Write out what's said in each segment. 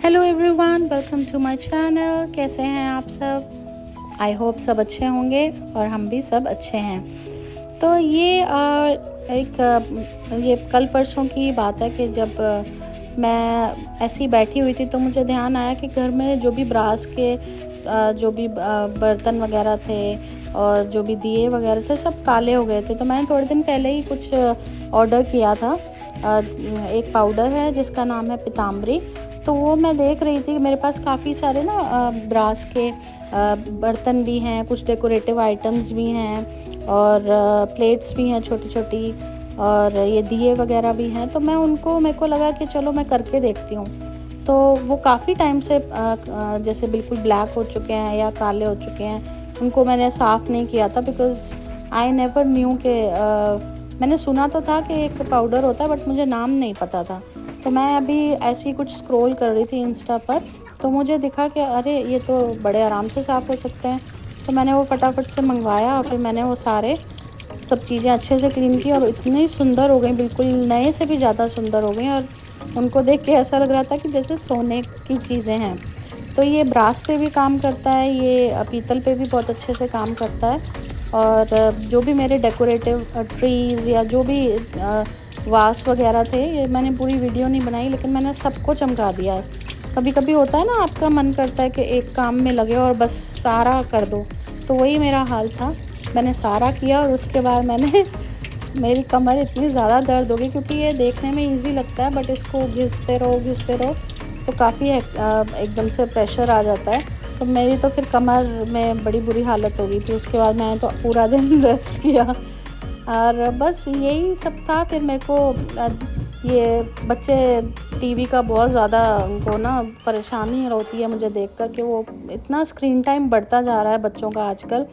Hello everyone, welcome to my channel. कैसे हैं आप सब? आई होप सब अच्छे होंगे और हम भी सब अच्छे हैं। तो ये कल परसों की बात है कि जब मैं ऐसी बैठी हुई थी तो मुझे ध्यान आया कि घर में जो भी ब्रास के जो भी बर्तन वगैरह थे और जो भी दिए वगैरह थे सब काले हो गए थे। तो मैंने थोड़े दिन पहले ही कुछ ऑर्डर किया था। एक पाउडर है जिसका नाम है पीतांबरी। तो वो मैं देख रही थी, मेरे पास काफ़ी सारे ना ब्रास के बर्तन भी हैं, कुछ डेकोरेटिव आइटम्स भी हैं और प्लेट्स भी हैं छोटी छोटी, और ये दिए वगैरह भी हैं। तो मेरे को लगा कि चलो मैं करके देखती हूँ। तो वो काफ़ी टाइम से जैसे बिल्कुल ब्लैक हो चुके हैं या काले हो चुके हैं, उनको मैंने साफ़ नहीं किया था बिकॉज़ आई नेवर न्यू कि मैंने सुना तो था कि एक पाउडर होता है बट मुझे नाम नहीं पता था। तो मैं अभी ऐसे ही कुछ स्क्रॉल कर रही थी इंस्टा पर, तो मुझे दिखा कि अरे ये तो बड़े आराम से साफ़ हो सकते हैं। तो मैंने वो फटाफट से मंगवाया और फिर मैंने वो सारे सब चीज़ें अच्छे से क्लीन की और इतनी सुंदर हो गई, बिल्कुल नए से भी ज़्यादा सुंदर हो गई। और उनको देख के ऐसा लग रहा था कि जैसे सोने की चीज़ें हैं। तो ये ब्रास पे भी काम करता है, ये पीतल पे भी बहुत अच्छे से काम करता है। और जो भी मेरे डेकोरेटिव ट्रीज़ या जो भी वास वगैरह थे, ये मैंने पूरी वीडियो नहीं बनाई लेकिन मैंने सबको चमका दिया है। कभी कभी होता है ना, आपका मन करता है कि एक काम में लगे और बस सारा कर दो, तो वही मेरा हाल था। मैंने सारा किया और उसके बाद मेरी कमर इतनी ज़्यादा दर्द हो गई, क्योंकि ये देखने में इजी लगता है बट इसको घिसते रहो तो काफ़ी एकदम से प्रेशर आ जाता है। तो मेरी तो फिर कमर में बड़ी बुरी हालत हो गई थी। उसके बाद मैंने तो पूरा दिन रेस्ट किया और बस यही सब था। फिर मेरे को ये बच्चे टीवी का बहुत ज़्यादा उनको ना परेशानी होती है मुझे देखकर कि वो इतना स्क्रीन टाइम बढ़ता जा रहा है बच्चों का आजकल।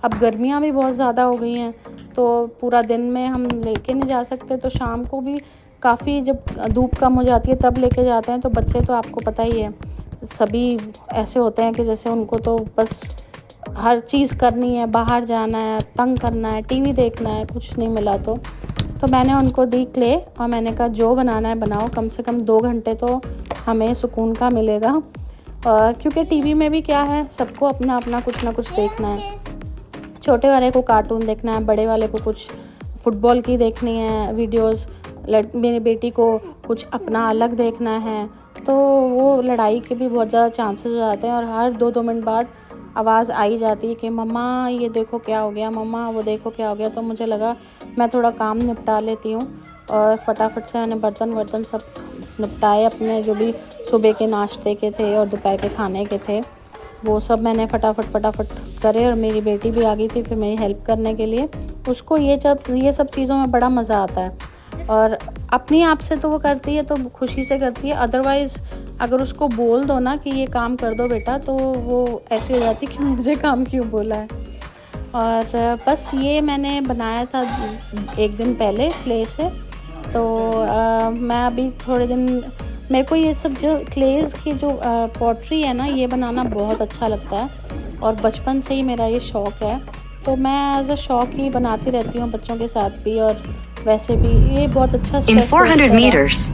अब गर्मियाँ भी बहुत ज़्यादा हो गई हैं, तो पूरा दिन में हम लेके नहीं जा सकते, तो शाम को भी काफ़ी जब धूप कम हो जाती है तब लेके जाते हैं। तो बच्चे तो आपको पता ही है, सभी ऐसे होते हैं कि जैसे उनको तो बस हर चीज़ करनी है, बाहर जाना है, तंग करना है, टीवी देखना है, कुछ नहीं मिला तो मैंने उनको दी क्ले और मैंने कहा जो बनाना है बनाओ, कम से कम 2 घंटे तो हमें सुकून का मिलेगा। क्योंकि टीवी में भी क्या है, सबको अपना अपना कुछ ना कुछ देखना है। छोटे वाले को कार्टून देखना है, बड़े वाले को कुछ फुटबॉल की देखनी है वीडियोस, मेरी बेटी को कुछ अपना अलग देखना है। तो वो लड़ाई के भी बहुत ज़्यादा चांसेस हो जाते हैं और हर 2-2 मिनट बाद आवाज़ आई जाती है कि मम्मा ये देखो क्या हो गया, मम्मा वो देखो क्या हो गया। तो मुझे लगा मैं थोड़ा काम निपटा लेती हूँ और फटाफट से मैंने बर्तन सब निपटाए अपने, जो भी सुबह के नाश्ते के थे और दोपहर के खाने के थे वो सब मैंने फटाफट करे। और मेरी बेटी भी आ गई थी फिर मेरी हेल्प करने के लिए। उसको ये सब चीज़ों में बड़ा मज़ा आता है और अपनी आप से तो वो करती है तो खुशी से करती है। अदरवाइज़ अगर उसको बोल दो ना कि ये काम कर दो बेटा, तो वो ऐसी हो जाती कि मुझे काम क्यों बोला है। और बस ये मैंने बनाया था 1 दिन पहले क्ले से। तो मैं अभी थोड़े दिन, मेरे को ये सब जो क्लेज़ की जो पॉटरी है ना, ये बनाना बहुत अच्छा लगता है और बचपन से ही मेरा ये शौक़ है। तो मैं एज अ शौक़ ही बनाती रहती हूँ बच्चों के साथ भी, और वैसे भी ये बहुत अच्छा स्ट्रेस बस्टर है।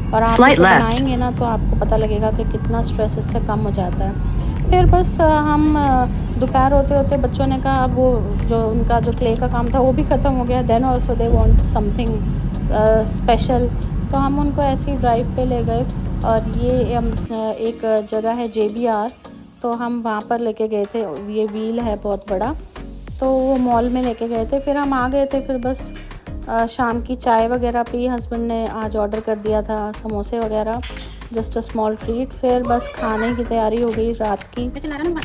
और आप इसे बनाएंगे ना तो आपको पता लगेगा कि कितना स्ट्रेस इससे कम हो जाता है। फिर बस हम दोपहर होते होते बच्चों ने कहा, अब वो जो उनका जो क्ले का काम था वो भी ख़त्म हो गया। Then also they want something special. तो हम उनको ऐसे ही ड्राइव पे ले गए और ये एक जगह है JBR, तो हम वहाँ पर लेके गए थे। ये व्हील है बहुत बड़ा, तो वो मॉल में लेके गए थे। फिर हम आ गए थे, फिर बस शाम की चाय वगैरह पी। हस्बैंड ने आज ऑर्डर कर दिया था समोसे वगैरह, जस्ट अ स्मॉल ट्रीट। फिर बस खाने की तैयारी हो गई रात की।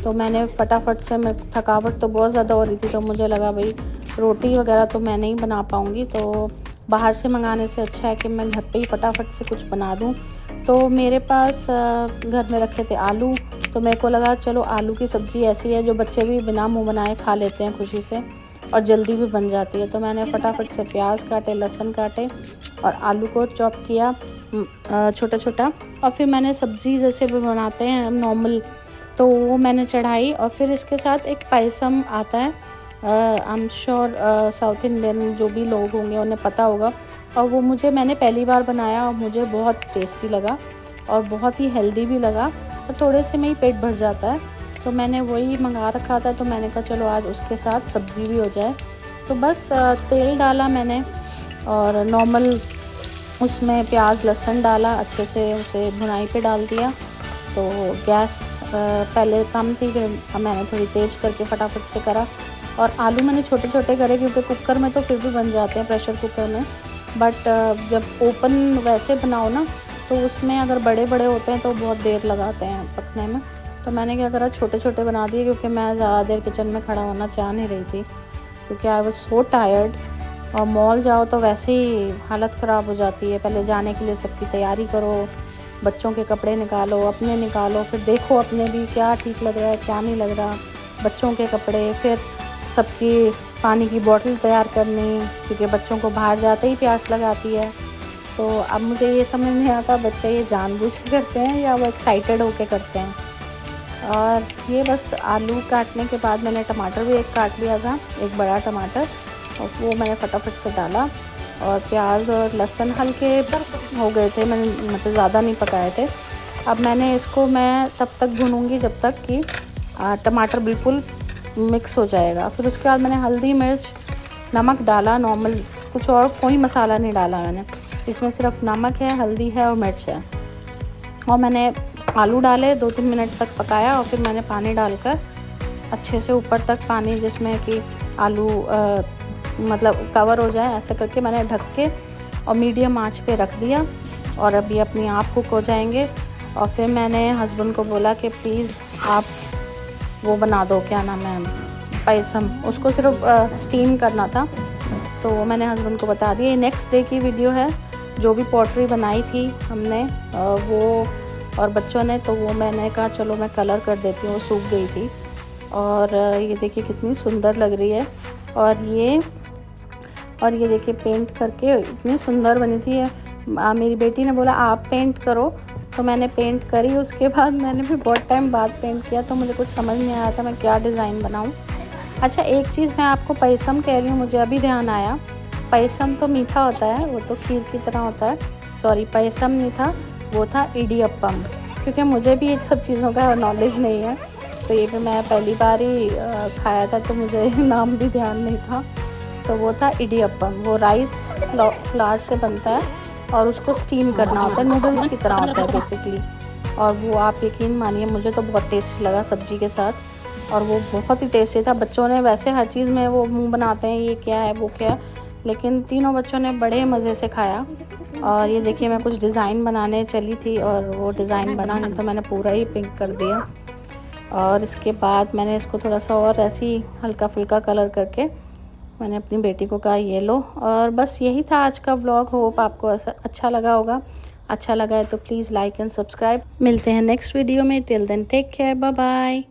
तो मैंने फटाफट से, मैं थकावट तो बहुत ज़्यादा हो रही थी तो मुझे लगा भाई रोटी वगैरह तो मैं नहीं बना पाऊँगी, तो बाहर से मंगाने से अच्छा है कि मैं घर पे ही फटाफट से कुछ बना दूँ। तो मेरे पास घर में रखे थे आलू, तो मेरे को लगा चलो आलू की सब्ज़ी ऐसी है जो बच्चे भी बिना मुँह बनाए खा लेते हैं खुशी से और जल्दी भी बन जाती है। तो मैंने फटाफट से प्याज काटे, लहसुन काटे और आलू को चॉप किया छोटा छोटा। और फिर मैंने सब्ज़ी जैसे भी बनाते हैं नॉर्मल, तो वो मैंने चढ़ाई। और फिर इसके साथ एक पायसम आता है, I am sure south Indian जो भी लोग होंगे उन्हें पता होगा। और वो मैंने पहली बार बनाया और मुझे बहुत टेस्टी लगा और बहुत ही हेल्दी भी लगा। तो थोड़े से में ही पेट भर जाता है। तो मैंने वही मंगा रखा था, तो मैंने कहा चलो आज उसके साथ सब्ज़ी भी हो जाए। तो बस तेल डाला मैंने और नॉर्मल उसमें प्याज लहसुन डाला, अच्छे से उसे भुनाई पे डाल दिया। तो गैस पहले कम थी, फिर मैंने थोड़ी तेज़ करके फटाफट से करा। और आलू मैंने छोटे छोटे करे क्योंकि कुकर में तो फिर भी बन जाते हैं, प्रेशर कुकर में, बट जब ओपन वैसे बनाओ ना तो उसमें अगर बड़े बड़े होते हैं तो बहुत देर लगाते हैं पकने में। तो मैंने क्या करा, छोटे छोटे बना दिए क्योंकि मैं ज़्यादा देर किचन में खड़ा होना चाह नहीं रही थी, क्योंकि आई वॉज सो टायर्ड। और मॉल जाओ तो वैसे ही हालत ख़राब हो जाती है, पहले जाने के लिए सबकी तैयारी करो, बच्चों के कपड़े निकालो, अपने निकालो, फिर देखो अपने भी क्या ठीक लग रहा है क्या नहीं लग रहा, बच्चों के कपड़े, फिर सबकी पानी की बोतल तैयार करनी, क्योंकि बच्चों को बाहर जाते ही प्यास लगाती है। तो अब मुझे ये समझ नहीं आता बच्चे ये जानबूझ के करते हैं या वो एक्साइटेड होके करते हैं। और ये बस आलू काटने के बाद मैंने टमाटर भी एक काट लिया था, एक बड़ा टमाटर, और वो मैंने फटाफट से डाला। और प्याज और लहसुन हल्के हो गए थे, मैंने मतलब ज़्यादा नहीं पकाए थे। अब मैं तब तक भूनूंगी जब तक कि टमाटर बिल्कुल मिक्स हो जाएगा। फिर उसके बाद मैंने हल्दी मिर्च नमक डाला, नॉर्मल, कुछ और कोई मसाला नहीं डाला मैंने, इसमें सिर्फ नमक है, हल्दी है और मिर्च है। और मैंने आलू डाले, 2-3 मिनट तक पकाया और फिर मैंने पानी डालकर अच्छे से ऊपर तक पानी, जिसमें कि आलू मतलब कवर हो जाए, ऐसा करके मैंने ढक के और मीडियम आंच पे रख दिया। और अभी अपने आप कुक हो जाएंगे। और फिर मैंने हस्बैंड को बोला कि प्लीज़ आप वो बना दो, क्या नाम है, पायसम, उसको सिर्फ स्टीम करना था। तो मैंने हस्बैंड को बता दिया। ये नेक्स्ट डे की वीडियो है, जो भी पॉटरी बनाई थी हमने वो और बच्चों ने, तो वो मैंने कहा चलो मैं कलर कर देती हूँ, सूख गई थी। और ये देखिए कितनी सुंदर लग रही है। और ये देखिए पेंट करके इतनी सुंदर बनी थी। मेरी बेटी ने बोला आप पेंट करो, तो मैंने पेंट करी। उसके बाद मैंने भी बहुत टाइम बाद पेंट किया, तो मुझे कुछ समझ नहीं आया था मैं क्या डिज़ाइन बनाऊं। अच्छा, एक चीज़ मैं आपको पायसम कह रही हूँ, मुझे अभी ध्यान आया, पायसम तो मीठा होता है, वो तो खीर की तरह होता है। सॉरी, पायसम नहीं था, वो था इडियप्पम, क्योंकि मुझे भी इन सब चीज़ों का नॉलेज नहीं है। तो ये भी मैं पहली बार ही खाया था, तो मुझे नाम भी ध्यान नहीं था। तो वो था इडियप्पम, वो राइस फ्लावर से बनता है और उसको स्टीम करना होता है, नूडल्स की तरह होता है बेसिकली। और वो आप यकीन मानिए मुझे तो बहुत टेस्टी लगा सब्जी के साथ, और वो बहुत ही टेस्टी था। बच्चों ने वैसे हर चीज़ में वो मुंह बनाते हैं ये क्या है वो क्या है, लेकिन तीनों बच्चों ने बड़े मज़े से खाया। और ये देखिए मैं कुछ डिज़ाइन बनाने चली थी और वो डिज़ाइन बनाने तो मैंने पूरा ही पिंक कर दिया। और इसके बाद मैंने इसको थोड़ा सा और ऐसे ही हल्का फुल्का कलर करके मैंने अपनी बेटी को कहा ये लो। और बस यही था आज का व्लॉग। होप आपको ऐसा अच्छा लगा होगा। अच्छा लगा है तो प्लीज़ लाइक एंड सब्सक्राइब। मिलते हैं नेक्स्ट वीडियो में। Till then take care, bye bye.